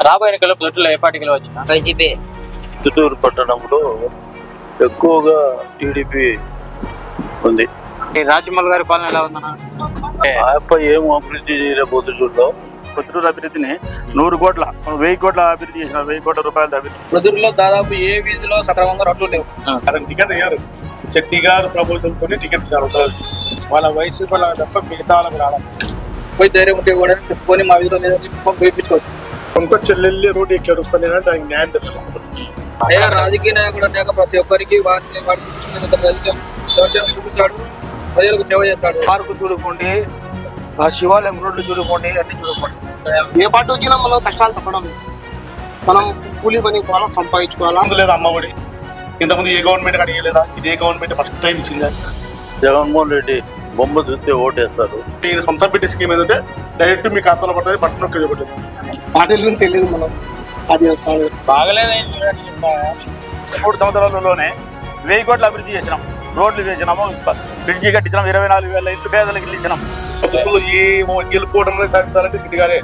రాబోయే ఎన్నికల్లో పొద్దుటూరులో ఏ పార్టీ గెలవచ్చు? వైసీపీ. పొద్దుటూరు పట్టణంలో ఎక్కువగా టీడీపీ ఉంది. రాజమౌళి గారి పాలన ఎలా ఉందన్న? ఆయప్ప ఏం అభివృద్ధి చేయలే పొద్దుటూరులో. పొద్దుటూరు అభివృద్ధిని 100 కోట్ల 1000 కోట్ల అభివృద్ధి చేసిన 1000 కోట్ల రూపాయల అభివృద్ధి. పొద్దుటూరులో దాదాపు ఏ వీధిలో సక్రమంగా రోడ్లు లేవు. అతను టికెట్ అయ్యారు చెట్టి గారు ప్రభుత్వంతో టికెట్ వాళ్ళ వయసు వాళ్ళ తప్ప మిగతా వాళ్ళకి రావాలి. పోయి ధైర్యం ఉంటే కూడా చెప్పుకొని మా వీధిలో లేదని వేయించుకోవచ్చు. కొంత చెల్లెల్లి రోడ్డు ఎక్కి అడుగుతాను దానికి న్యాయం తెలుసు. అయ్యా రాజకీయ నాయకుడు అన్నాక ప్రతి ఒక్కరికి వాడిని చూపించాడు, ప్రజలకు సేవ చేస్తాడు. పార్కు చూడుకోండి, శివాలయం రోడ్లు చూడుకోండి, అన్ని చూడుకోండి. ఏ పార్టీ వచ్చినా మనం కష్టాలు తప్పడం, మనం కూలీ పని పోవాలా, సంపాదించుకోవాలా. లేదా అమ్మఒడి ఇంతకుముందు ఏ గవర్నమెంట్ అడిగలేదా? ఇదే గవర్నమెంట్ ఫస్ట్ టైం ఇచ్చిందా? జగన్మోహన్ రెడ్డి బొమ్మ చూస్తే ఓటేస్తారు. ఈయన సొంత పెట్టి స్కీమ్ ఏంటంటే డైరెక్ట్ మీ ఖాతాలో పడుతుంది, బట్టలు నొక్కి చెప్పండి. పార్టీలు తెలియదు మనం అది వస్తాడు. బాగలేదు. 3 సంవత్సరాలలోనే 1000 కోట్ల అభివృద్ధి చేసినాం. రోడ్లు వేసినాము, బ్రిడ్జి కట్టించినాం, 24,000 ఇల్లు పేదలకు ఇల్లు ఇచ్చినాం. ఈ గెలుపుకోవడం సాధించాలంటే సిటీ గారే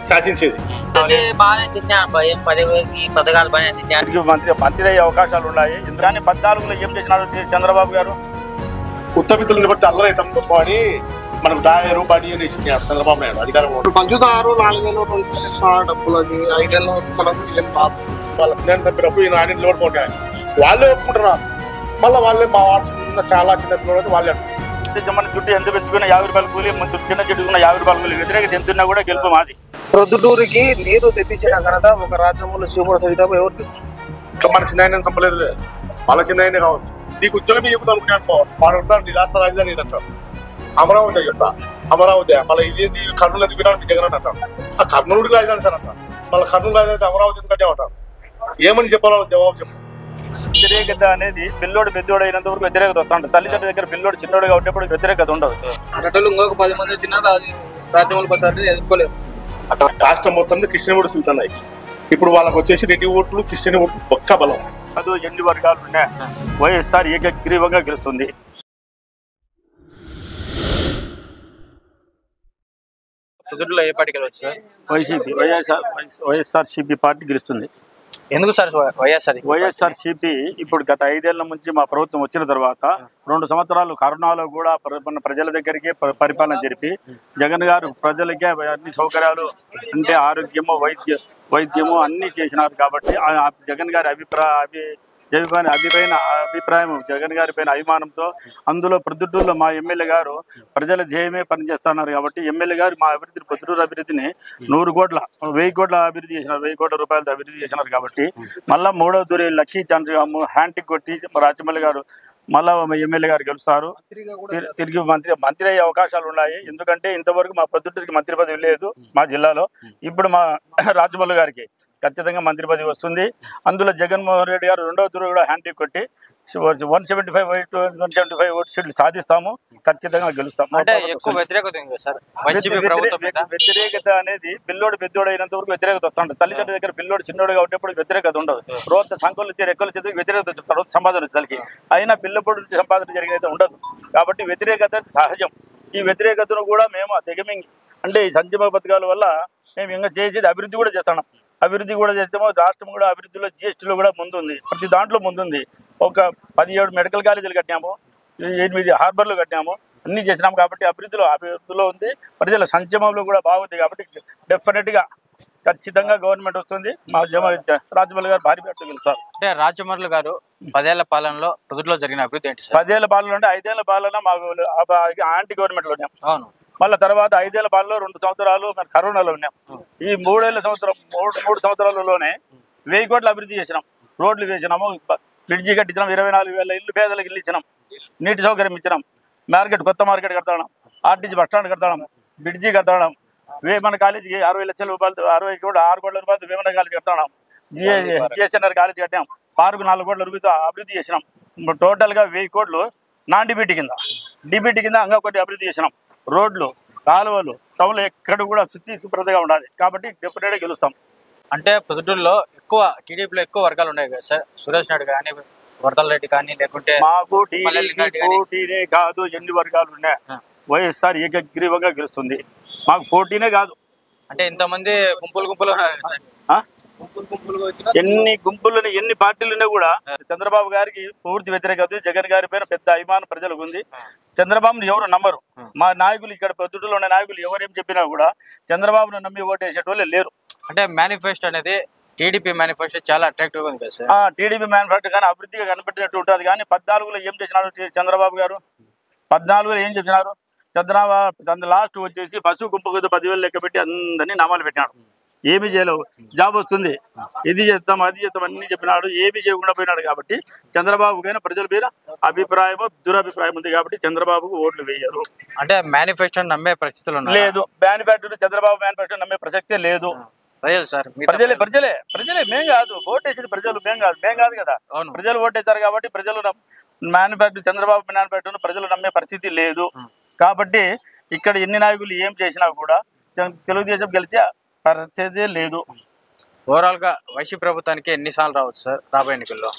శాసించేది. బాగానే చేసాను, పథకాలు బాగా మంత్రి అయ్యే అవకాశాలు ఉన్నాయి. ఇందుకని 14లో ఏం చేసినారు చంద్రబాబు గారు? ఉత్తమిత్రులను బట్టి అల్లరైతాం గొప్ప అని మనకు డాయరు బడి అని చంద్రబాబు నాయుడు అధికారం. పంచుతారు 4,000 2,000 ఇస్తున్నారు డబ్బులు. అది 5,000 మనకు ఏం బాధ. వాళ్ళ పిల్లలు తప్పినప్పుడు ఈయన ఆయన నిలబడిపోతాయి. వాళ్ళే ఒప్పుకుంటున్నారు. మళ్ళీ వాళ్ళే మా వాడు చాలా చిన్న పిల్లలు వాళ్ళే మన చుట్టూ ఎంత పెంచుకున్నా 50 రూపాయలు కూలి, చిన్న చెట్టుకున్న 50 రూపాయలు కూలి, వ్యతిరేకత ఎంతున్నా కూడా గెలుపు మాది. ప్రొద్దుటూరుకి నీరు తెప్పించిన ఘనత ఒక రాజ్యములు శివపుర సరిత ఎవరికి? మన చిన్న ఆయన సంపలేదు, వాళ్ళ చిన్న ఆయనే కావాలి. నీకు ఉద్యోగం చెప్తా అనుకున్నాను, వాడు నీ రాష్ట్ర రాజధాని ఇదంటారు. అమరావతి చెప్తా, అమరావతి మళ్ళీ ఇది కర్నూలు ఎందుకు వినాలి జగన్ అంటారు. ఆ కర్నూలుకి రాజధాని సార్ అంటారు. మళ్ళీ కర్నూలు రాజధాని అమరావతి ఎందుకంటే అంటారు. ఏమని చెప్పాలో జవాబు చెప్పు. వ్యతిరేకత అనేది పిల్లోడు పెద్దోడు అయినంత వరకు వ్యతిరేకత వస్తుంటుంది. తల్లిదండ్రుల దగ్గర పిల్లోడు చిన్నోడుగా ఉండేప్పుడు వ్యతిరేకత ఉండదు. అటలు ఇంకొక 10 మంది వచ్చినా రాజ్యములు పట్టాలని ఎదుర్కోలేవు. రాష్ట్రం మొత్తం క్రిస్టియన్ వెళ్తున్నాయి. ఇప్పుడు వాళ్ళకి వచ్చేసి రెడ్డి ఓట్లు క్రిస్టియన్ ఓట్లు ఒక్క బలం. అది ఎన్ని వర్గాలు ఉన్నాయి, వైఎస్ఆర్ ఏకగ్రీవంగా గెలుస్తుంది. పొద్దుటూరులో ఏ పార్టీ గెలవచ్చు సార్? వైసీపీ వైఎస్ఆర్సీపీ పార్టీ గెలుస్తుంది. ఎందుకు సార్ వైఎస్ఆర్సీపీ ఇప్పుడు గత 5 ఏళ్ల నుంచి మా ప్రభుత్వం వచ్చిన తర్వాత 2 సంవత్సరాలు కరోనాలో కూడా ప్రజల దగ్గరికి పరిపాలన జరిపి జగన్ గారు ప్రజలకే అన్ని సౌకర్యాలు అంటే ఆరోగ్యము వైద్యము అన్ని చేసినారు. కాబట్టి జగన్ గారి అభిప్రాయం జగన్ గారి పైన అభిమానంతో అందులో ప్రొద్దుటూరులో మా ఎమ్మెల్యే గారు ప్రజల ధ్యేయమే పనిచేస్తున్నారు. కాబట్టి ఎమ్మెల్యే గారు మా అభివృద్ధిని పొద్దుటూరు అభివృద్ధిని 100 కోట్ల 1000 కోట్ల అభివృద్ధి చేసినారు, 1000 కోట్ల రూపాయలతో అభివృద్ధి చేసినారు. కాబట్టి మళ్ళీ 3వ తూరి లక్కీ ఛాన్స్గా హ్యాండ్టిక్ కొట్టి రాజమౌళి గారు మళ్ళా ఎమ్మెల్యే గారు గెలుస్తారు. తిరిగి మంత్రి అయ్యే అవకాశాలు ఉన్నాయి. ఎందుకంటే ఇంతవరకు మా పొద్దుటూరికి మంత్రి పదవి లేదు మా జిల్లాలో. ఇప్పుడు మా రాజమౌళి గారికి ఖచ్చితంగా మంత్రి పదవి వస్తుంది. అందులో జగన్మోహన్ రెడ్డి గారు 2వ తూరు కూడా హ్యాండ్టిక్ కొట్టి 175 ఓటు సీట్లు సాధిస్తాము, ఖచ్చితంగా గెలుస్తాము. వ్యతిరేకత అనేది పిల్లోడు పెద్దోడు అయినంత వరకు వ్యతిరేకత వస్తుంటుంది. తల్లిదండ్రుల దగ్గర పిల్లోడు చిన్నోడుగా ఉండేప్పుడు వ్యతిరేకత ఉండదు. రోజు సంఖ్యలు రెక్కలు చేతి వ్యతిరేకత చెప్తాడు, సంపాదన తల్లికి అయినా పిల్లప్పుడు సంపాదన జరిగినైతే ఉండదు. కాబట్టి వ్యతిరేకత సహజం. ఈ వ్యతిరేకతను కూడా మేము దిగమింగి అంటే ఈ సంక్షేమ పథకాల వల్ల మేము ఇంకా చేసేది అభివృద్ధి కూడా చేస్తున్నాం. అభివృద్ధి కూడా చేస్తాము. రాష్ట్రం కూడా అభివృద్ధిలో GSTలో కూడా ముందుంది, ప్రతి దాంట్లో ముందుంది. ఒక 17 మెడికల్ కాలేజీలు కట్టినాము, 8 హార్బర్లు కట్టినాము, అన్నీ చేసినాము. కాబట్టి అభివృద్ధిలో ఉంది, ప్రజల సంక్షేమంలో కూడా బాగుంది. కాబట్టి డెఫినెట్గా ఖచ్చితంగా గవర్నమెంట్ వస్తుంది. మా రాజమౌళి గారు భారీ పేరుతో గెలుస్తారు. అంటే రాజమౌళి గారు 10 ఏళ్ల పాలనలో పొద్దుటూరులో జరిగిన అభివృద్ధి ఏంటి సార్? 10 ఏళ్ల పాలన అంటే 5 ఏళ్ల పాలన మాకు యాంటీ గవర్నమెంట్లో ఉన్నాం. అవును. మళ్ళీ తర్వాత 5 ఏళ్ల పాలనలో 2 సంవత్సరాలు మేము కరోనాలో ఉన్నాం. ఈ 3 సంవత్సరాలలోనే 1000 కోట్ల అభివృద్ధి చేసినాం. రోడ్లు వేసినాము, బ్రిడ్జి కట్టించినాం, 24,000 ఇల్లు పేదలకు ఇల్లు ఇచ్చినాం, నీటి సౌకర్యం ఇచ్చినాం, కొత్త మార్కెట్ కడతాం, ఆర్టీసీ బస్టాండ్ కడతాం, బ్రిడ్జి కడతాం, వేమన కాలేజీకి 60 లక్షల రూపాయలు 6 కోట్ల రూపాయలు వేమన కాలేజీ కడతాం, GSNR కాలేజీ కట్టాం, పార్కు 4 కోట్ల రూపాయలతో అభివృద్ధి చేసినాం. టోటల్గా 1000 కోట్లు నాన్ డిబిటీ కింద అంగా ఒకటి అభివృద్ధి చేసినాం. రోడ్లు, కాలువలు, టౌన్లో ఎక్కడ కూడా శుభ్రతగా ఉండాలి. కాబట్టి డెఫినెట్గా గెలుస్తాం. అంటే పొద్దుటూరులో టీడీపీలో ఎక్కువ వర్గాలు ఉన్నాయి కదా సార్? సురేష్ నాయుడు కానీ, వరదల రెడ్డి కానీ, లేకుంటే మాకు పోటీనే కాదు, ఎన్ని వర్గాలు ఉన్నాయి, వైఎస్ఆర్ ఏకగ్రీవంగా గెలుస్తుంది. మాకు పోటీనే కాదు. అంటే ఇంతమంది గుంపులు ఎన్ని గుంపులని ఎన్ని పార్టీలున్నా కూడా చంద్రబాబు గారికి పూర్తి వ్యతిరేకత, జగన్ గారి పైన పెద్ద అభిమానం ప్రజలకు ఉంది. చంద్రబాబును ఎవరు నమ్మరు. మా నాయకులు ఇక్కడ పొద్దుటూరులో ఉన్న నాయకులు ఎవరేం చెప్పినా కూడా చంద్రబాబును నమ్మి ఓటేసేటోళ్ళే లేరు. అంటే మేనిఫెస్టో అనేది టీడీపీ మేనిఫెస్టో చాలా అట్రాక్టివ్ గా ఉంది కదా సార్. టీడీపీ మేనిఫెస్టో కానీ అభివృద్ధిగా కనబెట్టినట్టు ఉంటుంది. కానీ 14లో ఏం చేసినారు చంద్రబాబు గారు? 14లో ఏం చెప్పినారు? చంద్రబాబు లాస్ట్ వచ్చేసి పశువు గుంపు 10,000 లెక్క పెట్టి అందరినీ నామాలు పెట్టినాడు. ఏమి చేయలేవు, జాబ్ వస్తుంది, ఇది చేస్తాం అది చేస్తాం అన్ని చెప్పినాడు. ఏమి చేయకుండా పోయినాడు. కాబట్టి చంద్రబాబుకైనా ప్రజల మీద అభిప్రాయం దురభిప్రాయం ఉంది. కాబట్టి చంద్రబాబుకు ఓట్లు వేయరు. అంటే మేనిఫెస్టో నమ్మే పరిస్థితులు లేదు. మేనిఫెస్టో చంద్రబాబు మేనిఫెస్టో నమ్మే ప్రసక్తే లేదు. ప్రజలు సార్ ప్రజలే మేం కాదు ఓటేసేది, ప్రజలు మేం కాదు కదా. ప్రజలు ఓటేశారు కాబట్టి ప్రజలు మేనిఫెస్టో చంద్రబాబు మేనిఫెస్టోను ప్రజలు నమ్మే పరిస్థితి లేదు. కాబట్టి ఇక్కడ ఎన్ని నాయకులు ఏం చేసినా కూడా తెలుగుదేశం గెలిచే పరిస్థితి లేదు. ఓవరాల్ గా వైసీపీ ప్రభుత్వానికి ఎన్నిసార్లు రావచ్చు సార్ రాబోయే ఎన్నికల్లో?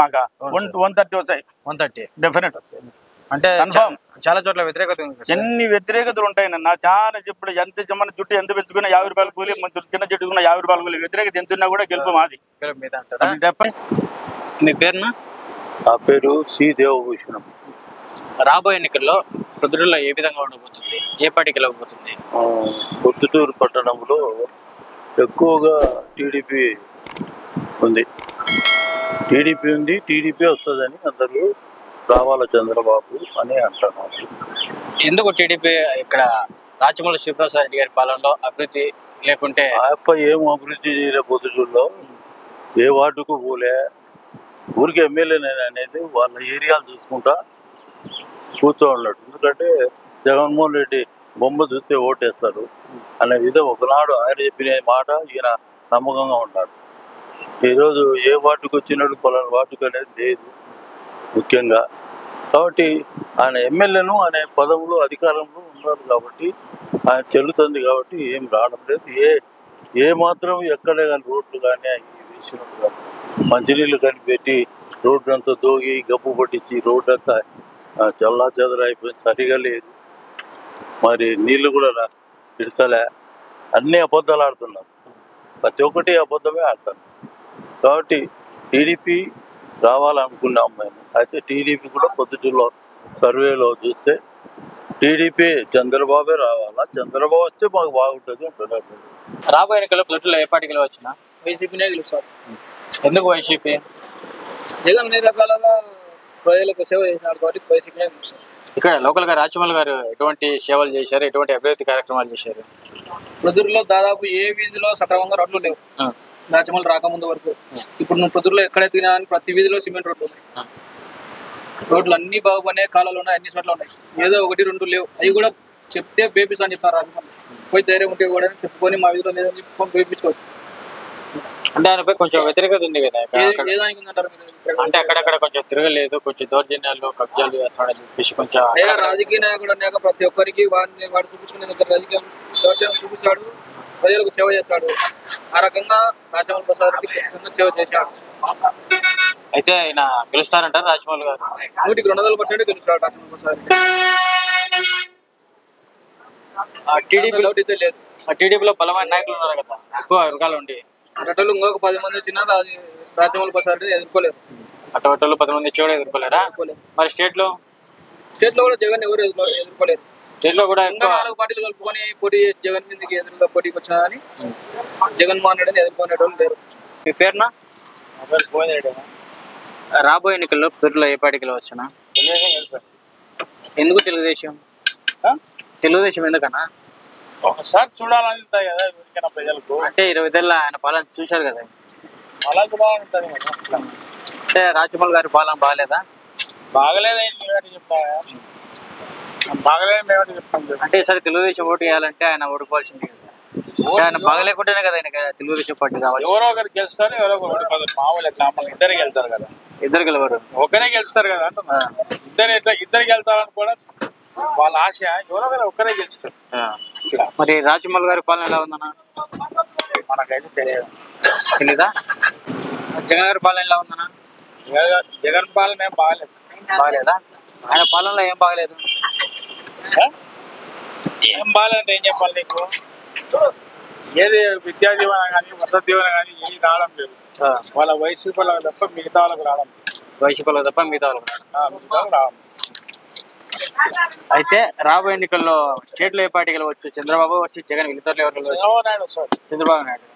మాకు 130 వస్తాయి. 130 డెఫినెట్. అంటే చాలా చోట్ల వ్యతిరేకత ఉంది. ఎన్ని వ్యతిరేకతలు ఉంటాయి నా చాలా ఇప్పుడు ఎంత మన చుట్టూ ఎంత పెంచుకున్నా 50 రూపాయలు కూలి, చిన్న చెట్టుకున్న 50 రూపాయలు కూలి, వ్యతిరేకత ఎంత ఉన్నా కూడా గెలుపు మాది. మీ పేరునా? నా పేరు సి దేవభూషణం. రాబోయే ఎన్నికల్లో ప్రొద్దుటూరులో ఏ విధంగా ఉండబోతుంది? ఏ పార్టీకి వెళ్ళబోతుంది? పొద్దుటూరు పట్టణంలో ఎక్కువగా టీడీపీ ఉంది. టీడీపీ వస్తుందని అందరూ రావాల చంద్రబాబు అని అంటున్నారు. ఎందుకు టీడీపీ ఇక్కడ రాచమల్లి శివప్రసాద్ రెడ్డి గారి పాలనలో అభివృద్ధి లేకుంటే? ఏం అభివృద్ధి చేయలే. పొద్దుటూరులో ఏ వార్డుకు పోలే. ఊరికి ఎమ్మెల్యే అనేది వాళ్ళ ఏరియాలు చూసుకుంటా కూర్చో ఉన్నాడు. ఎందుకంటే జగన్మోహన్ రెడ్డి బొమ్మ చూస్తే ఓటేస్తారు అనే విధం ఒకనాడు ఆయన చెప్పిన మాట ఈయన నమ్మకంగా ఉంటాడు. ఈరోజు ఏ వార్డుకు వచ్చినట్టు పలానా వార్డుకు అనేది లేదు ముఖ్యంగా. కాబట్టి ఆయన ఎమ్మెల్యేను అనే పదంలో అధికారంలో ఉన్నారు కాబట్టి ఆయన చెల్లుతుంది. కాబట్టి ఏం రావడం లేదు. ఏ మాత్రం ఎక్కడే కానీ రోడ్లు కానీ వేసినట్టు కానీ మంచినీళ్ళు కనిపెట్టి రోడ్డు అంతా దోగి గబ్బు పట్టించి రోడ్డు అంతా చల్లా చెదరైపోయింది, సరిగా లేదు. మరి నీళ్లు కూడా ఇడసలే. అన్ని అబద్ధాలు ఆడుతున్నారు. ప్రతి ఒక్కటి అబద్ధమే ఆడతారు. కాబట్టి టీడీపీ రావాలనుకున్నాం మేము. అయితే టీడీపీ కూడా పొద్దుటూరులో సర్వేలో చూస్తే టీడీపీ చంద్రబాబే రావాలా, చంద్రబాబు వస్తే మాకు బాగుంటుంది అంటున్నారు. రాబోయే ఎన్నికల్లో పొద్దుటూరులో ఏ పార్టీకి వచ్చినా వైసీపీనే గెలుస్తారు. ఎందుకు వైసీపీ? జగన్ అన్ని రకాలుగా ప్రజలకు సేవ చేసినారు కాబట్టి వైసీపీనే గెలుస్తారు. ఇక్కడ లోకల్ గా రాచమల్లి గారు ఎటువంటి సేవలు చేశారు, ఎటువంటి అభివృద్ధి కార్యక్రమాలు చేశారు? ప్రొద్దుటూరులో దాదాపు ఏ వీధిలో సక్రమంగా రోడ్లు లేవు రాచమల్లి రాకముందు వరకు. ఇప్పుడు నువ్వు ప్రొద్దుటూరులో ఎక్కడైతే తినా ప్రతి వీధిలో సిమెంట్ రోడ్లు ఉన్నాయి. రోడ్లు అన్ని బాగుపడినాయి, కాలాలు ఉన్నాయి, అన్ని చోట్ల ఉన్నాయి. ఏదో 1-2 లేవు. అవి కూడా చెప్తే బేపిస్ అని చెప్తారు. రాజమల్లి పోయి ధైర్యం ఉంటే కూడా చెప్పుకొని మా వీధిలో లేదని చెప్పి బేపించుకోవచ్చు. అంటే ఆయనపై కొంచెం వ్యతిరేకత ఉంది కదా. ఏదానికి ఉందంటారు మీరు? అంటే అక్కడక్కడ కొంచెం తిరగలేదు, కొంచెం దౌర్జన్యాలు కబ్జాలు చేస్తాడని చెప్పేసి కొంచెం రాజకీయ నాయకుడు అన్నాక ప్రతి ఒక్కరికి వాడు చూపించుకునే రాజకీయం దౌర్జన్యం చూపించాడు, ప్రజలకు సేవ చేశాడు. ఆ రకంగా రాచమల్లి ప్రసాద్ రెడ్డి ఖచ్చితంగా సేవ చేశాడు. అయితే ఆయన గెలుస్తారంటారు రాచమల్లి గారు? 100% గెలుస్తాడు రాచమల్లి ప్రసాద్ రెడ్డి. లేదు. టీడీపీలో బలమైన నాయకులు ఉన్నారు కదా, ఎక్కువ వర్గాలు ఉండి. అటోళ్ళు ఇంకొక 10 మంది వచ్చినా రాచమల్లి ప్రసాద్ రెడ్డి ఎదుర్కోలేరు. అటోళ్ళు 10 మంది వచ్చి ఎదుర్కోలేరా? మరి స్టేట్ లో కూడా జగన్ ఎవరు ఎదుర్కోలేరు. స్టేట్ లో కూడా 4 పార్టీలు కలుపుకొని పోటీ జగన్ మీదకి ఎదురుగా పోటీకి వచ్చినా కానీ జగన్మోహన్ రెడ్డిని ఎదుర్కొనేటోళ్ళు లేరు. మీ పేరునా? రాబోయే ఎన్నికల్లో పొద్దుటూరులో ఏ పార్టీకి వచ్చినా? ఎందుకు తెలుగుదేశం? తెలుగుదేశం ఎందుకన్నా? ఒకసారి చూడాలని ఉంటాయి కదా ఎవరికైనా ప్రజలకు. అంటే 20 ఏళ్ళ ఆయన పాలన చూశారు కదా, అలా కూడా ఉంటుంది కదా. అంటే రాచమల్లి గారి పాలన బాగాలేదా? బాగలేదని మేమేంటి చెప్తాం, బాగలేదు మేమేంటి చెప్తాం. అంటే ఈసారి తెలుగుదేశం ఓటు వేయాలంటే ఆయన ఓడిపోవాల్సింది కదా. ఆయన బాగలేకుంటేనే కదా ఆయన తెలుగుదేశం పార్టీ రావాలి. ఎవరో ఒకరు గెలుస్తారు, ఎవరో ఒకటి మామూలు కామన్ ఇద్దరు గెలుస్తారు కదా. ఇద్దరు గెలవరు, ఒకరే గెలుస్తారు కదా అంటున్నా. ఇద్దరు గెలుతారని కూడా వాళ్ళ ఆశ. ఎవరో ఒకరు ఒక్కరే గెలుస్తారు. మరి రాచమల్లి గారి పాలన ఎలా ఉందన్నా? మనకైతే తెలీదా? జగన్ గారి పాలన ఎలా ఉందన్నా? జగన్ పాలన ఏం బాగలేదా? ఆయన పాలనలో ఏం బాగలేదు? ఏం బాగాలంటే ఏం చెప్పాలి నీకు? ఏది విద్యా దీవెన కానీ వసతి దీవెన కానీ ఏది రావడం లేదు. వాళ్ళ వయసు వాళ్ళకి తప్ప మిగతా వాళ్ళకి రావడం వైసీపీలో తప్ప మిగతా వాళ్ళకి రాదు. మిగతా రావడం. అయితే రాబోయే ఎన్నికల్లో స్టేట్లో ఏ పార్టీ గెలవచ్చు? చంద్రబాబు వచ్చి జగన్ వీళ్ళిద్దరు ఎవరు గెలవచ్చు? చంద్రబాబు నాయుడు సార్. చంద్రబాబు నాయుడు.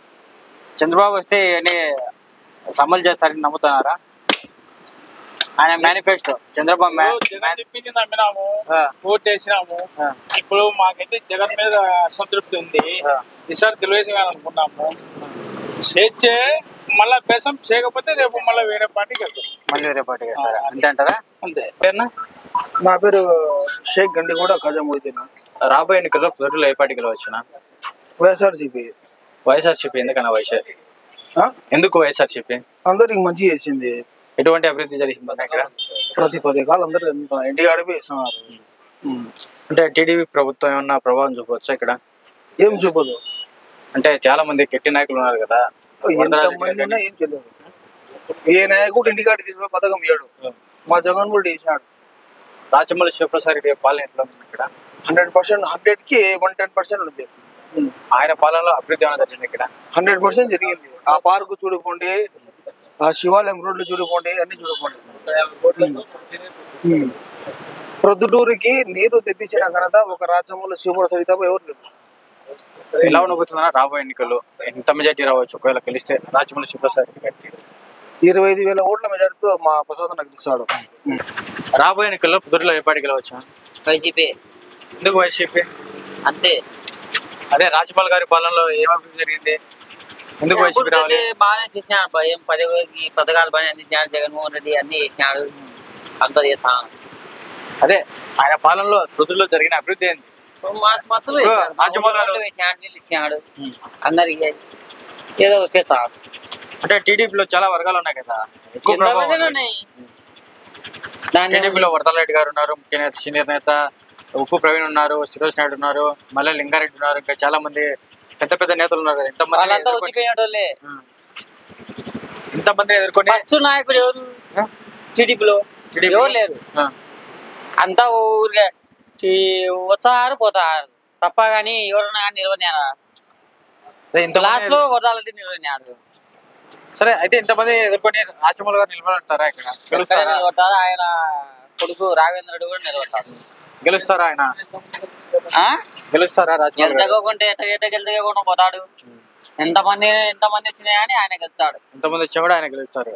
చంద్రబాబు వస్తే ఇవన్నీ అమలు చేస్తారని నమ్ముతున్నారా? ఆయన మేనిఫెస్టో చంద్రబాబు జగన్ చెప్పింది నమ్మినాము, ఓటు వేసినాము. ఇప్పుడు మాకైతే జగన్ మీద అసంతృప్తి ఉంది. ఈసారి తెలుగుదేశం అనుకున్నాము. చేర్చే మళ్ళా బేసం చేయకపోతే రేపు మళ్ళీ వేరే పార్టీకి వెళ్తాం. మళ్ళీ వేరే పార్టీకి వేస్తారా? అంతే అంటారా? అంతే. నా పేరు షేక్ గండిగూడ ఖాజా మొయిద్దీన్. రాబోయే ఎన్నికల్లో పొద్దులో ఏ పార్టీ గెలవచ్చునా? వైఎస్ఆర్సీపీ. వైఎస్ఆర్సీపీ ఎందుకన్నా? ఎందుకు వైఎస్ఆర్సీపీ? అందరికి మంచి చేసింది. ఎటువంటి అభివృద్ధి జరిగింది ఇక్కడ? ప్రతి పథకాలు అందరూ ఇంటికి ఆడిపోయి ఇస్తున్నారు. అంటే టీడీపీ ప్రభుత్వం ఏమన్నా ప్రభావం చూపవచ్చా ఇక్కడ? ఏం చూపదు. అంటే చాలా మంది గట్టి నాయకులు ఉన్నారు కదా, ఎంతమంది ఉన్నా ఏం తెలియదు. ఏ నాయకుడు ఇంటికాడి తీసుకుని పథకం ఇయ్యాడు. మా జగన్ కూడా చేసినాడు. రాజమౌళి శివప్రసాద్ రెడ్డి పాలన ఎట్లా ఉంది ఇక్కడ? 100%, 100కి 110% ఉంది. ఆయన పాలనలో అభివృద్ధి ఏమైనా జరిగింది ఇక్కడ? 100% జరిగింది. ఆ పార్కు చూడుకోండి, ఆ శివాలయం రోడ్లు చూడుకోండి, అన్ని చూడుకోండి. ప్రొద్దుటూరుకి నీరు తెప్పించిన ఘనత ఒక రాజమౌళి శివప్రసాద్ తప్ప ఎవరు లేదు. ఎలా ఉండబోతున్నా రాబోయే ఎన్నికల్లో ఎంత మెజార్టీ రావచ్చు ఒకవేళ గెలిస్తే రాజమౌళి శివప్రసాద్ రెడ్డి గారికి? 25,000 ఓట్ల మెజార్టీతో మా ప్రసాద్ నాకు ఇస్తాడు. రాబోయే ఎన్నికల్లో పొద్దులో ఏ పార్టీ గెలవచ్చు? వైసీపీ. ఎందుకు వైసీపీ? అంతే. అదే రాజమౌళి గారి పాలనలో ఏం అభివృద్ధి జరిగింది? ఎందుకు వైసీపీ రావాలి? బాగానే చేసినాడు. భయం పదవికి పథకాలు బాగానే అందించాడు. జగన్మోహన్ రెడ్డి అన్ని చేసినాడు. అంతా చేస్తాను. అదే ఆయన పాలనలో పొద్దులో జరిగిన అభివృద్ధి ఏంది? ఇచ్చినాడు అందరికి, ఏదో వచ్చేసాడు. అంటే టీడీపీలో చాలా వర్గాలు ఉన్నాయి కదా, టీడీపీలో వరదలరెడ్డి గారు ఉన్నారు, ముఖ్య నేత సీనియర్ నేత ఉప్పు ప్రవీణ్ ఉన్నారు, సురేష్ నాయుడు ఉన్నారు, మళ్ళీ లింగారెడ్డి ఉన్నారు, ఇంకా చాలా మంది పెద్ద పెద్ద నేతలు ఉన్నారు కదా. ఇంతమంది ఎదుర్కొని ఫస్ట్ నాయకుడు ఎవరు టీడీపీలో? ఎవరు లేరు. అంతా ఊరికే వచ్చారు పోతారు తప్ప గానీ ఎవరన్నా కానీ నిలబడినారా? లాస్ట్ లో వరదాలంటే నిలబడినారు. సరే, అయితే ఇంతమంది ఎదుర్కొని రాజమౌళి గారు నిలబడతారా ఇక్కడ? నిలబడతారు. ఆయన కొడుకు రాఘవేంద్ర రెడ్డి కూడా నిలబడతారు. గెలుస్తారా ఆయన? గెలుస్తారా? గెలిచకోకుంటే ఎట్ట గెలిచకుండా పోతాడు. ఎంతమంది వచ్చినా కానీ ఆయన గెలుస్తాడు. ఎంతమంది వచ్చా కూడా ఆయన గెలుస్తారు.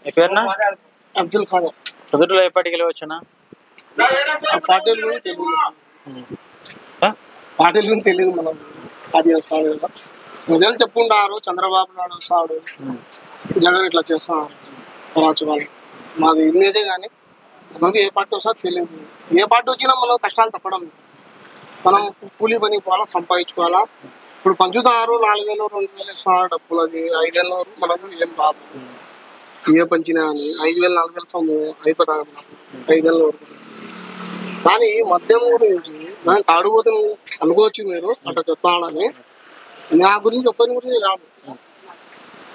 మీ పేరునా? అబ్దుల్ ఖాదర్. పొద్దులో ఏ పార్టీ గెలవచ్చునా? పార్టీలు కూడా తెలియదు. పార్టీలు కూడా తెలియదు. మనం అది వస్తాడు కదా, ప్రజలు చెప్పుకుంటారు చంద్రబాబు నాయుడు వస్తాడు, జగన్ ఇట్లా చేస్తాడు రాజకీయాలు. మాది ఇందేదే కానీ మనకు ఏ పార్టీ వస్తుందో తెలియదు. ఏ పార్టీ వచ్చినా మనం కష్టాలు తప్పడం. మనం కూలీ పని పోవాలా, సంపాదించుకోవాలా. ఇప్పుడు పంచుతారు 4,000 2,000 ఇస్తున్నారు డబ్బులు. అది 5,000 మనకు ఏం రాదు. ఏ పంచినా అని 5,000 4,000 అయిపోతాయి 5,000 వరకు. కానీ మద్యం గురించి నేను తాడుపోతుని అనుకోవచ్చు మీరు అట్లా చెప్తానని. నా గురించి ఒక్కరి గురించి కాదు.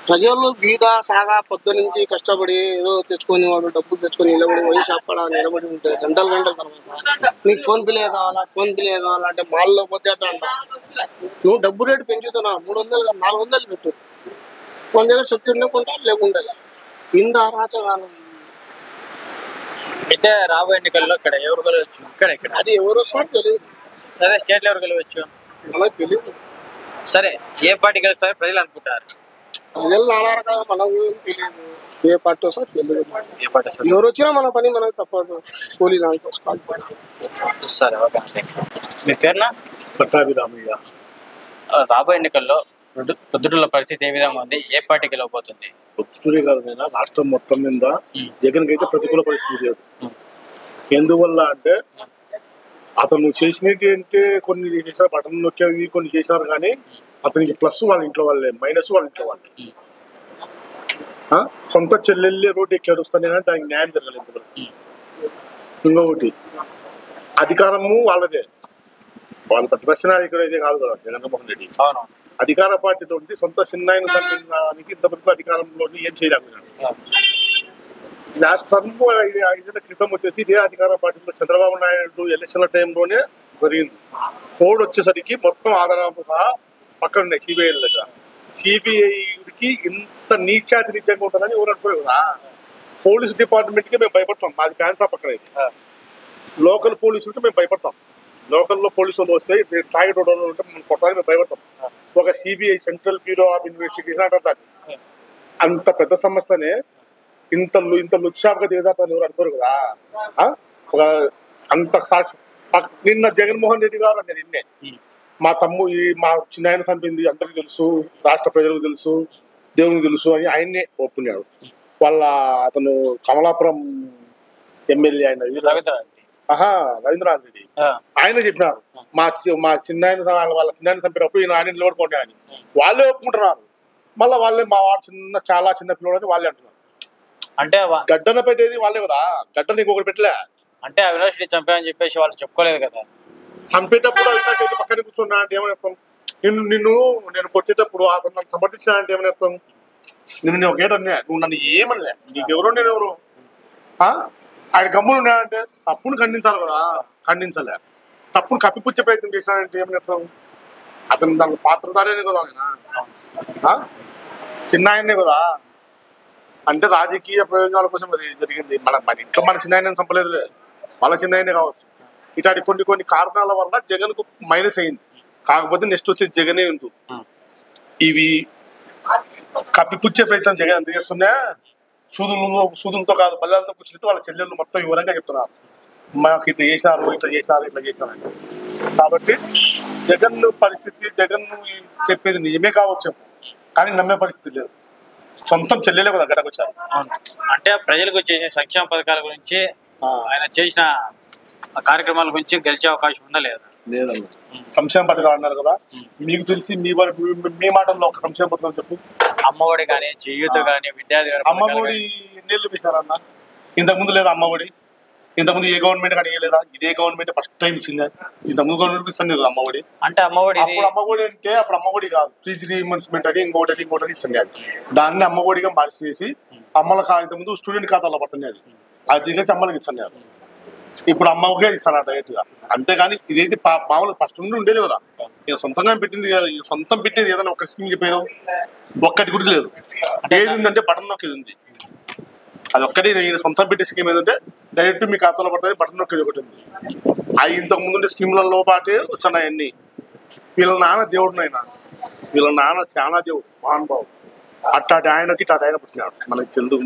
ప్రజల్లో బీద సాగా పొద్దు నుంచి కష్టపడి ఏదో తెచ్చుకొని వాడు డబ్బులు తెచ్చుకొని నిలబడి వయసు అక్కడ నిలబడి ఉంటే గంటల తర్వాత నీకు ఫోన్ పిలే కావాలా అంటే మాల్లో పోతే అట్లా అంట. నువ్వు డబ్బు రేటు పెంచుతున్నావు, 300 కాదు 400 పెట్టు. మన దగ్గర శక్తి ఉండకుండా లేకుండా ఇంత అరాచకాలం. అయితే రాబోయే ఎన్నికల్లో ఇక్కడ ఎవరు గెలవచ్చు? ఇక్కడ అది ఎవరు వస్తారో తెలియదు. సరే, స్టేట్ లో ఎవరు గెలవచ్చు? మనకు తెలియదు. సరే, ఏ పార్టీ గెలుస్తారో ప్రజలు అనుకుంటారు. ప్రజలు నానా రకాల మనకు తెలియదు. ఏ పార్టీ వస్తా తెలియదు. ఏ పార్టీ ఎవరు వచ్చినా మన పని మనకు తప్పదు. కూలీ నాకు తీసుకోవాలి. సరే, ఓకే. మీ పేరునా? పట్టాభిరామయ్య. రాబోయే ఎన్నికల్లో పొద్దుటూరులో పరిస్థితి ఏ విధంగా ఉంది? ఏ పార్టీ గెలవబోతుంది? పొద్దుటూరే కాదు నైనా రాష్ట్రం మొత్తం మీద జగన్ కి అయితే ప్రతికూల పరిస్థితి లేదు. ఎందువల్ల అంటే అతను చేసినట్టు అంటే కొన్ని చేసినారు, బటన్ నొక్కేవి కొన్ని చేసినారు, కానీ అతనికి ప్లస్ వాళ్ళ ఇంట్లో వాళ్ళే, మైనస్ వాళ్ళ ఇంట్లో వాళ్ళే. సొంత చెల్లెళ్ళే రోడ్డు ఎక్కి అడుస్తానే కానీ దానికి న్యాయం జరగలేదు. ఇంకొకటి అధికారము వాళ్ళదే. వాళ్ళ ప్రతిపక్ష నాయకుడు అయితే కాదు కదా జగన్మోహన్ రెడ్డి. అధికార పార్టీతో సొంత చిన్నాయన సంబంధించడానికి ఇంతవరకు అధికారంలోని ఏం చేయలేకపోయినాడు. లాస్ట్ టర్మ్ 5 ఏళ్ల క్రితం వచ్చేసి ఇదే అధికార పార్టీలో చంద్రబాబు నాయుడు ఎలక్షన్ల టైంలోనే జరిగింది. కోడ్ వచ్చేసరికి మొత్తం ఆధారాలు సహా పక్కన ఉన్నాయి సిబిఐ దగ్గర. సిబిఐకి ఇంత నీచాతి నీచంగా ఉంటుందని ఎవరు అనుకోలేదు కదా. పోలీస్ డిపార్ట్మెంట్కి మేము భయపడతాం, మాది ఫ్యాన్స్ పక్కన. లోకల్ పోలీసులకి మేము భయపడతాం. లోకల్లో పోలీసులు వస్తే తాగేటోడు ఉంటే మనం కొట్టాలని మేము భయపడతాం. ఒక CBI central bureau of investigation అంటారు. అంత పెద్ద సంస్థనే ఇంత లుక్షాప్గా దిగజారుతారని ఎవరు అనుకోరు కదా. ఒక అంత సాక్షి నిన్న జగన్మోహన్ రెడ్డి గారు అన్నారు నిన్నే, మా మా చిన్నాయన చంపింది అందరికి తెలుసు, రాష్ట్ర ప్రజలకు తెలుసు, దేవునికి తెలుసు అని ఆయన్నే ఒప్పుకున్నాడు. అతను కమలాపురం ఎమ్మెల్యే ఆయన రవీంద్రనాథ్ రెడ్డి ఆయన చెప్పినారు, మా చిన్నాయన వాళ్ళ చిన్నాయన చంపినప్పుడు ఈయన ఆయన నిలబడుకోండి అని. వాళ్ళే ఒప్పుకుంటున్నారు. మళ్ళీ వాళ్ళే మా వాడు చాలా చిన్న పిల్లడు అని వాళ్ళే అంటున్నారు. అంటే గడ్డన పెట్టేది వాళ్ళే కదా, గడ్డన ఇంకొకటి పెట్టలే. అంటే అవినాష్ రెడ్డి చంపాయని చెప్పేసి వాళ్ళు చెప్పుకోలేదు కదా. చంపేటప్పుడు అవినాష్ రెడ్డి పక్కన కూర్చున్నా అంటే ఏమని అర్థం? నేను కొట్టేటప్పుడు అతను నన్ను సమర్థించినా అంటే ఏమని అర్థం? నేను ఒక ఏటన్నా, నువ్వు నన్ను ఏమనలే, నీకెవరో నేను ఎవరు? ఆయన గమ్ములు ఉన్నాయంటే తప్పును ఖండించాలి కదా, ఖండించలే. తప్పును కప్పిపుచ్చే ప్రయత్నం చేసినాడంటే ఏమని అర్థం? అతను దాని పాత్రధారేనే కదా ఆయన, చిన్న ఆయనే కదా. అంటే రాజకీయ ప్రయోజనాల కోసం అది జరిగింది. మన ఇంట్లో మన చిన్న ఆయన చంపలేదు, వాళ్ళ చిన్న ఆయనే కావచ్చు. ఇట్లాంటి కొన్ని కారణాల వల్ల జగన్ కు మైనస్ అయింది. కాకపోతే నెక్స్ట్ వచ్చే జగనే ఉంది. ఇవి కప్పిపుచ్చే ప్రయత్నం జగన్ ఎంత చేస్తున్నా, సూదులతో కాదు బల్లాలతో కూర్చున్నట్టు వాళ్ళ చెల్లెళ్ళు మొత్తం వివరంగా చెప్తున్నారు, మాకు ఇట్లా చేశారు ఇట్లా చేశారు అని. కాబట్టి జగన్ పరిస్థితి, జగన్ చెప్పేది నిజమే కావచ్చు కానీ నమ్మే పరిస్థితి లేదు. సొంతం చెల్లెలే కదా అక్కడికి వచ్చారు. అంటే ప్రజలకు చేసే సంక్షేమ పథకాల గురించి, ఆయన చేసిన కార్యక్రమాల గురించి గెలిచే అవకాశం ఉందా లేదా? లేదమ్మా. సంక్షేమ పథకాలు అన్నారు కదా, మీకు తెలిసి మీ మాటల్లో ఒక సంక్షేమ పథకం చెప్పు. అమ్మఒడి కానీ, చేయూత కానీ, విద్యార్థి. అమ్మఒడి ఎన్నేళ్ళు వేశారన్న? ఇంతకుముందు లేదా అమ్మఒడి? ఇంతకుముందు ఏ గవర్నమెంట్ కానీ ఇవ్వలేదా? ఇదే గవర్నమెంట్ ఫస్ట్ టైం ఇచ్చిందా? ఇంతకుముందు గవర్నమెంట్ ఇస్తుంది కదా అమ్మఒడి. అంటే అమ్మఒడి అమ్మఒడి అంటే అప్పుడు అమ్మఒడి కాదు, 3 months అని ఇంకోటి ఇస్తుంది. దాన్ని అమ్మఒడిగా మార్చేసి అమ్మల ఇంతకుముందు స్టూడెంట్ ఖాతాలో పడుతుంది, అది దిగేసి అమ్మలకి ఇస్తున్నారు. ఇప్పుడు అమ్మకే ఇస్తాను డైరెక్ట్ గా. అంతేగాని ఇదైతే మామూలు ఫస్ట్ నుండి ఉండేది కదా, నేను సొంతంగా పెట్టింది కదా. సొంతం పెట్టేది ఏదైనా ఒక స్కీమ్ చెప్పేదో ఒక్కటి కూడా లేదు. ఏది ఉందంటే బటన్ నొక్కేది ఉంది, అది ఒక్కటి. నేను సొంతం పెట్టే స్కీమ్ ఏదంటే డైరెక్ట్ మీ ఖాతాలో పడుతుంది, బటన్ నొక్కేది ఒకటి ఉంది. అవి ఇంతకు ముందు స్కీమ్లలో పాటే వచ్చాయి అన్ని. వీళ్ళ నాన్న దేవుడునైనా, వీళ్ళ నాన్న చాలా దేవుడు, మహానుభావుడు. అట్టాటి ఆయనకి ఇట్టాటి ఆయన పుట్టినాడు. మనకి తెలుసు.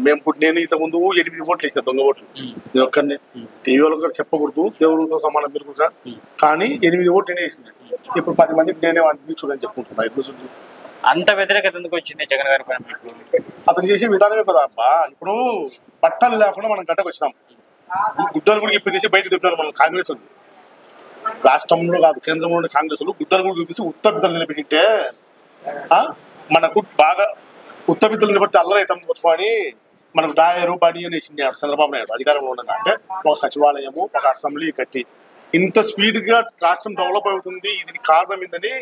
నేను ఇంతకుముందు 8 ఓట్లు వేసాను, దొంగ ఓట్లు. నేను ఒక్కరిని టీవీ వాళ్ళకి కూడా చెప్పకూడదు, దేవుడితో సమానం పెరుగుతా. కానీ 8 ఓట్లు నేనే వేసినాను. ఇప్పుడు 10 మందికి నేనే వాడిని చూడని చెప్పుకుంటున్నా. ఎప్పుడు అంత వ్యతిరేకత ఎందుకు వచ్చింది జగన్ గారి పైన? అతను చేసే విధానమే కదా అబ్బా. ఇప్పుడు బట్టలు లేకుండా మనం గడ్డకు వచ్చినాం, గుడ్డలు కూడా ఇప్పుడు తీసి బయట తిప్పినారు మనం. కాంగ్రెస్ వాళ్ళు రాష్ట్రంలో కాదు కేంద్రంలో కాంగ్రెస్ వాళ్ళు గుడ్డలు కూడా తీసి ఉత్తరబిద్దలు నిలబెట్టింటే మనకు బాగా ఉత్తరబిద్దలు నిలబడితే అల్లరైతాం అని మనకు డాయరు బడి అని వేసింది చంద్రబాబు నాయుడు అధికారంలో ఉండగా. అంటే ఒక సచివాలయము, ఒక అసెంబ్లీ కట్టి ఇంత స్పీడ్ గా రాష్ట్రం డెవలప్ అవుతుంది. ఇది కారణం ఏందని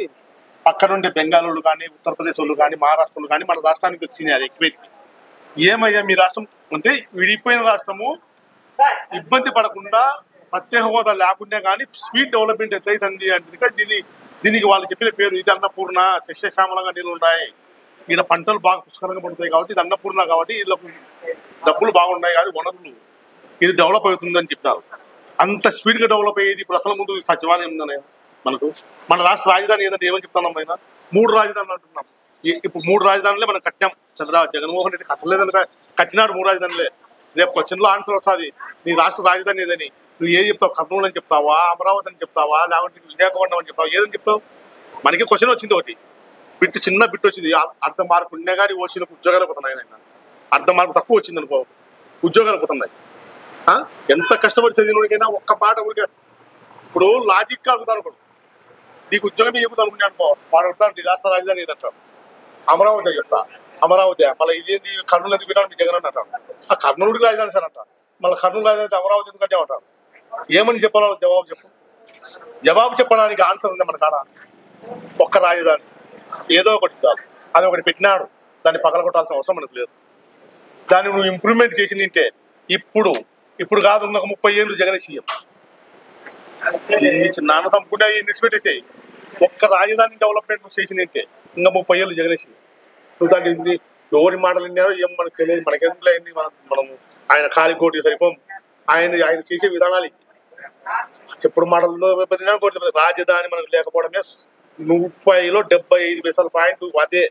పక్కనుండే బెంగాల్ కానీ, ఉత్తరప్రదేశ్ వాళ్ళు కానీ, మహారాష్ట్రలు కానీ మన రాష్ట్రానికి వచ్చినాయి. అది ఎక్కువ ఏమయ్యా మీ రాష్ట్రం అంటే విడిపోయిన రాష్ట్రము ఇబ్బంది పడకుండా ప్రత్యేక హోదా లేకుండా కానీ స్పీడ్ డెవలప్మెంట్ ఎట్లయితుంది అంటే దీనికి వాళ్ళు చెప్పిన పేరు ఇది అన్నపూర్ణ. సస్యశ్యామలంగా నీళ్ళు ఉన్నాయి, ఇక్కడ పంటలు బాగా పుష్కలంగా పడుతాయి కాబట్టి ఇది అన్నపూర్ణ, కాబట్టి వీళ్ళకు డబ్బులు బాగున్నాయి కానీ వనరులు ఇది డెవలప్ అవుతుందని చెప్పినారు. అంత స్పీడ్గా డెవలప్ అయ్యేది ఇప్పుడు అసలు ముందు సచివాలయం ఉందనే మనకు. మన రాష్ట్ర రాజధాని ఏదంటే ఏమని చెప్తున్నాం అయినా 3 రాజధానులు అంటున్నాం. ఇప్పుడు 3 రాజధానులే మనం కట్టాం. జగన్మోహన్ రెడ్డి కట్టలేదని కట్టినాడు 3 రాజధానులే. రేపు క్వశ్చన్లో ఆన్సర్ వస్తుంది, నీ రాష్ట్ర రాజధాని ఏదని. నువ్వు ఏది చెప్తావు? కర్నూలు అని చెప్తావా, అమరావతి అని చెప్తావా, లేకపోతే విశాఖపట్నం అని చెప్తావా, ఏదని చెప్తావు? మనకి క్వశ్చన్ వచ్చింది ఒకటి, చిన్న బిట్ వచ్చింది. అర్ధ మార్కు ఉండే కానీ ఓసీలకు ఉద్యోగాలు పోతున్నాయి. అర్ధ మార్కు తక్కువ వచ్చింది అనుకో, ఉద్యోగాలు పోతున్నాయి. ఎంత కష్టపడి చదివినకైనా ఒక్క మాట ఊరికే ఇప్పుడు లాజిక్ అడుగుతారు. ఇప్పుడు నీకు ఉద్యోగం చెబుతా అనుకునే అనుకో, వాడు అడుగుతాను నీ రాష్ట్ర రాజధాని ఏదంటారు, అమరావతి అని చెప్తా. అమరావతి మళ్ళీ ఇదేంటి కర్నూలు ఎందుకు పెట్టాను మీ జగన్ అని అంటారు. ఆ కర్నూలుకి రాజధాని సార్ అంటారు. మళ్ళీ కర్నూలు రాజధాని అమరావతి ఎందుకంటే అంటారు. ఏమని చెప్పాలో జవాబు చెప్పు. జవాబు చెప్పడానికి ఆన్సర్ ఉంది మన కాడ. ఒక్క రాజధాని ఏదో ఒకటి సార్, అది ఒకటి పెట్టినాడు, దాన్ని పక్కన కొట్టాల్సిన అవసరం మనకు లేదు. దాన్ని నువ్వు ఇంప్రూవ్మెంట్ చేసి నింటే ఇప్పుడు కాదు, ఒక 30 ఏళ్ళు జగన్ సీఎం. నాన్న చంపుకుంటే నిలిచిపెట్టేసాయి. ఒక్క రాజధాని డెవలప్మెంట్ చేసినట్టే ఇంకా 30 ఏళ్ళు జగనేసి. నువ్వు దాన్ని ఎవరి మాటలు విన్నారో ఏం మనకు తెలియదు. మనకెందుకు అయింది, మనం ఆయన కాలి కోటి సరిపోం. ఆయన చేసే విధానాలు చెప్పుడు మాటలతో రాజధాని మనకు లేకపోవడమే 30లో 75% పాయింట్, అదే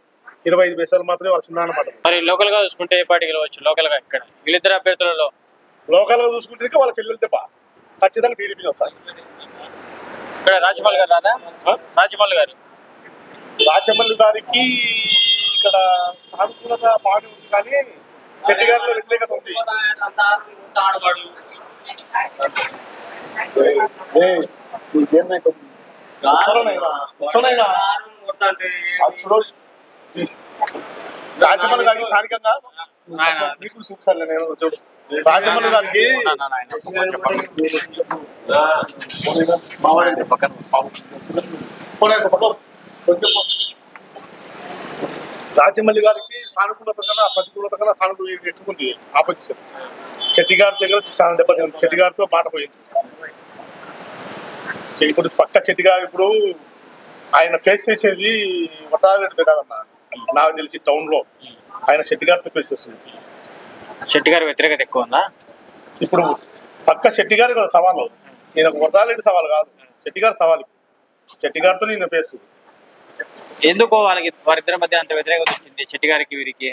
25 పైసలు మాత్రమే వాళ్ళ చిన్న మాట. మరి లోకల్ గా చూసుకుంటే ఏ పార్టీ గెలవచ్చు? లోకల్ గా ఇక్కడ వీళ్ళిద్దరు అభ్యర్థులలో లోకల్ గా చూసుకుంటే వాళ్ళ చెల్లెలు దెబ్బ ఖచ్చితంగా టీడీపీ వస్తాయి. ఇక్కడ రాజమౌళి గారు రాదా? రాజమౌళి గారికి ఇక్కడ సానుకూలత బాగానే ఉంది, కానీ శెట్టి గారిలో వ్యతిరేకత ఉంది. రాజమౌళి గారికి స్థానికంగా మీకు చూపిస్తాను నేను. రాజమౌళి గారికి రాజమౌళి గారికి సానుకూలత కన్నా ప్రతికూలత కన్నా సానుకూల ఎక్కువ ఉంది. ఆపోజిషన్ శెట్టి గారి దగ్గర చాలా దెబ్బతింది. శెట్టి గారితో మాట పోయింది. ఇప్పుడు పక్క శెట్టి గారు ఇప్పుడు ఆయన ఫేస్ చేసేది వటారెడ్డితో కాదన్న, నాకు తెలిసి టౌన్ లో ఆయన శెట్టి గారితో ఫేస్ చేస్తుంది. శెట్టి గారి వ్యతిరేకత ఎక్కువ ఉందా? ఇప్పుడు పక్క శెట్టి గారి సవాలు, నేను వటారెడ్డి సవాలు కాదు, శెట్టి గారి సవాలు. శెట్టి గారితో నేను ఫేస్. ఎందుకో వారిద్దరి మధ్య అంత వ్యతిరేకత వచ్చింది శెట్టి గారికి వీరికి?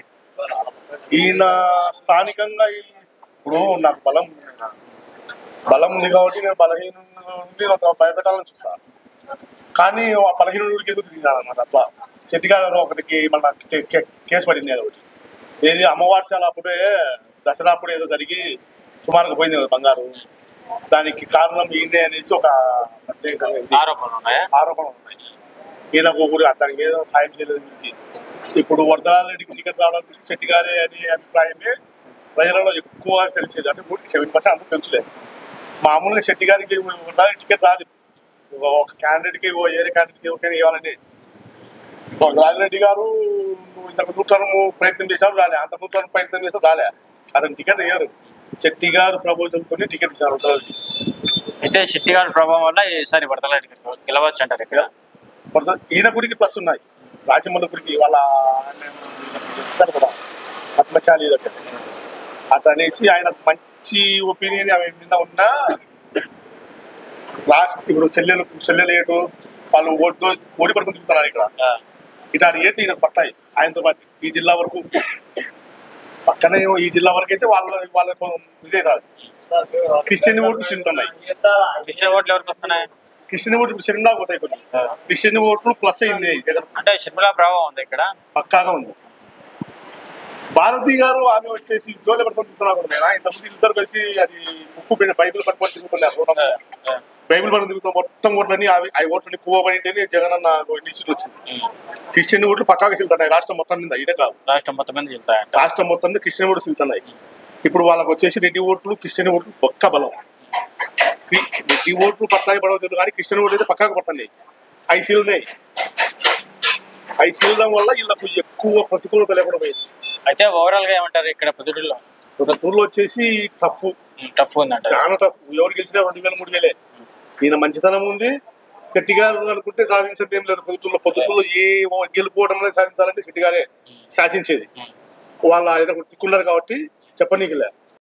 ఈయన స్థానికంగా ఇప్పుడు నాకు బలం ఉంది కాబట్టి నేను బలహీన నుండి భయపెట్టాలని చూస్తాను, కానీ ఆ బలహీనుడికి ఎదురు తిరిగినాను అన్నమాట. అట్లా శెట్టి గారు ఒకటికి మళ్ళీ కేసు పడింది ఒకటి, ఏది అమ్మవార్షాల అప్పుడే దసరా అప్పుడు ఏదో జరిగి సుమారుగా పోయింది కదా బంగారు, దానికి కారణం ఈయనే అనేసి ఒక ప్రత్యేకంగా ఆరోపణలు ఉన్నాయి. ఈయనకు దానికి ఏదో సాయం చేయలేదు వీరికి. ఇప్పుడు వరదరారెడ్డికి టికెట్ రావడానికి శెట్టి గారే అనే అభిప్రాయమే ప్రజలలో ఎక్కువ తెలిసేది. అంటే 70% అంత తెలుసులేదు. మామూలుగా శెట్టి గారికి వరదరారెడ్డి టికెట్ రాదు. ఒక క్యాండిడేట్కి ఏరే క్యాండిడేట్కి ఎవరికైనా ఇవ్వాలని వరదరారెడ్డి గారు ఇంతకు నూతనము ప్రయత్నం చేశారు, రాలే. అంత నూతన ప్రయత్నం చేశారు, రాలే. అతను టికెట్ ఇయ్యారు. శెట్టి గారు ప్రభుత్వంతో టికెట్ ఇచ్చారు వరదరారెడ్డి. అయితే శెట్టి గారి ప్రభావం వల్ల ఈసారి వరదరారెడ్డి గెలవచ్చు అంటారు. ఇక్కడ ఈయన గుడికి ప్లస్ ఉన్నాయి. రాజమౌళి గుడికి వాళ్ళ కూడా పద్మశాలి దగ్గర అట్లా అనేసి ఆయనకు మంచి ఒపీనియన్ ఆమె మీద ఉన్నా లాస్ట్ ఇప్పుడు చెల్లెలు ఏటు వాళ్ళు ఓడి పడుకుని తిరుగుతున్నారు. ఇక్కడ ఇట్లాంటి ఏటు ఈయనకు పడతాయి. ఆయనతో పాటు ఈ జిల్లా వరకు పక్కనే ఈ జిల్లా వరకు అయితే వాళ్ళకు ఇదే కాదు. క్రిస్టియన్ ఓట్లు చెందుతున్నాయి. క్రిస్టియన్ ఓట్లు ఎవరికి వస్తున్నాయి? క్రిస్టియన్ ఓట్లు షర్మిలా పోతాయి. కొన్ని క్రిస్టియన్ ఓట్లు ప్లస్ అయింది దగ్గర. అంటే షర్మిలా ప్రభావం ఉంది ఇక్కడ పక్కాగా ఉంది. భారతి గారు ఆమె వచ్చేసి జోలి పట్టుకొని తిరుగుతున్నారు కదా. ఇంతకుముందు ఇద్దరు కలిసి అది ముక్కు బైబిల్ పట్టుకొని తిరుగుతున్నారు. బైబిల్ పట్టుకొని తిరుగుతున్న మొత్తం ఓట్లని ఆ ఓట్లని కువ్వబడి జగన్ అన్న ఇన్స్టిట్యూట్ వచ్చింది. క్రిస్టియన్ ఓట్లు పక్కాగా వెళ్తున్నాయి రాష్ట్రం మొత్తం మీద. ఇదే కాదు, రాష్ట్రం మొత్తం మీద క్రిస్టియన్ ఓట్లు వెళ్తున్నాయి. ఇప్పుడు వాళ్ళకి వచ్చేసి రెడ్డి ఓట్లు క్రిస్టియన్ ఓట్లు పక్క బలం. రెడ్డి ఓట్లు పట్టాయి పడవద్దు, కానీ క్రిస్టియన్ ఓట్లు అయితే పక్కాగా పడుతున్నాయి. ఐసీలున్నాయి. ఐసీలం వల్ల వీళ్ళకు ఎక్కువ ప్రతికూలత లేకుండా పోయింది. అయితే ఓవరాల్ గా ఏమంటారు ఇక్కడ పొద్దుటూరులో వచ్చేసి టఫ్ ఉందంట, చాలా టఫ్. ఎవరు గెలిచినా 2000 3000. ఈయన మంచితనం ఉంది. శెట్టి గారు అనుకుంటే సాధించేది ఏం లేదు. పొద్దుటూరులో ఏ గెలుపోవడం అనేది సాధించాలంటే శెట్టి గారే శాసించేది. వాళ్ళ ఆయన తిక్కున్నారు కాబట్టి చెప్పనీకిలే.